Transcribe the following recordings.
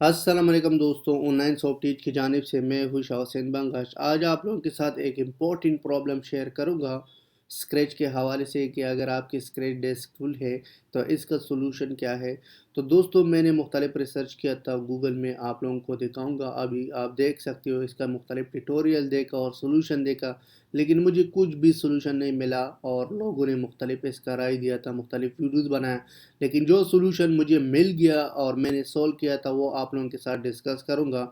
السلام علیکم دوستوں، آن لائن سافٹ ٹیچ کی جانب سے میں ہوں شاہ حسین بنگش۔ آج آپ لوگوں کے ساتھ ایک امپورٹنٹ پرابلم شیئر کروں گا اسکریچ کے حوالے سے کہ اگر آپ کی اسکریچ ڈیسک فل ہے تو اس کا سولوشن کیا ہے۔ تو دوستوں، میں نے مختلف ریسرچ کیا تھا گوگل میں، آپ لوگوں کو دکھاؤں گا۔ ابھی آپ دیکھ سکتے ہو اس کا مختلف ٹیٹوریل دیکھا اور سولوشن دیکھا، لیکن مجھے کچھ بھی سولوشن نہیں ملا، اور لوگوں نے مختلف اس کا رائے دیا تھا، مختلف ویڈیوز بنایا، لیکن جو سولوشن مجھے مل گیا اور میں نے سولو کیا تھا وہ آپ لوگوں کے ساتھ ڈسکس کروں گا۔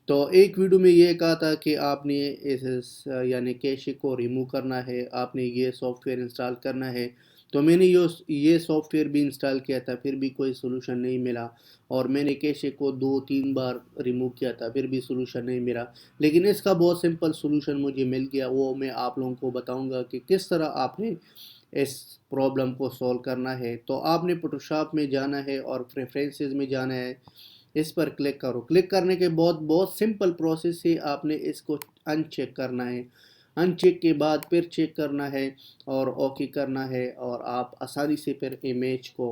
تو ایک ویڈیو میں یہ کہا تھا کہ آپ نے یعنی کیشے کو ریموو کرنا ہے، آپ نے یہ سافٹ ویئر انسٹال کرنا ہے۔ تو میں نے یہ سافٹ ویئر بھی انسٹال کیا تھا، پھر بھی کوئی سولوشن نہیں ملا، اور میں نے کیشے کو 2-3 بار ریموو کیا تھا، پھر بھی سولوشن نہیں ملا۔ لیکن اس کا بہت سمپل سولوشن مجھے مل گیا، وہ میں آپ لوگوں کو بتاؤں گا کہ کس طرح آپ نے اس پرابلم کو سولو کرنا ہے۔ تو آپ نے فوٹوشاپ میں جانا ہے اور پریفرنسز میں جانا ہے، اس پر کلک کرو۔ کلک کرنے کے بعد بہت سمپل پروسیس ہے، آپ نے اس کو ان چیک کرنا ہے۔ ان چیک کے بعد پھر چیک کرنا ہے اور اوکے کرنا ہے، اور آپ آسانی سے پھر امیج کو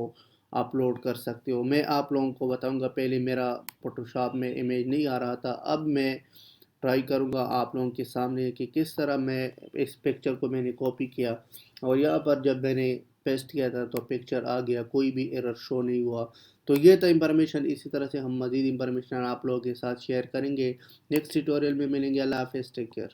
اپلوڈ کر سکتے ہو۔ میں آپ لوگوں کو بتاؤں گا، پہلے میرا فوٹوشاپ میں امیج نہیں آ رہا تھا، اب میں ٹرائی کروں گا آپ لوگوں کے سامنے کہ کس طرح میں اس پکچر کو میں نے کاپی کیا، اور یہاں پر جب میں نے پیسٹ کیا تھا تو پکچر آ گیا، کوئی بھی ایرر شو نہیں ہوا۔ تو یہ تھا انفارمیشن، اسی طرح سے ہم مزید انفارمیشن آپ لوگوں کے ساتھ شیئر کریں گے۔ نیکسٹ ٹیوٹوریل میں ملیں گے۔ اللہ حافظ، ٹیک کیئر۔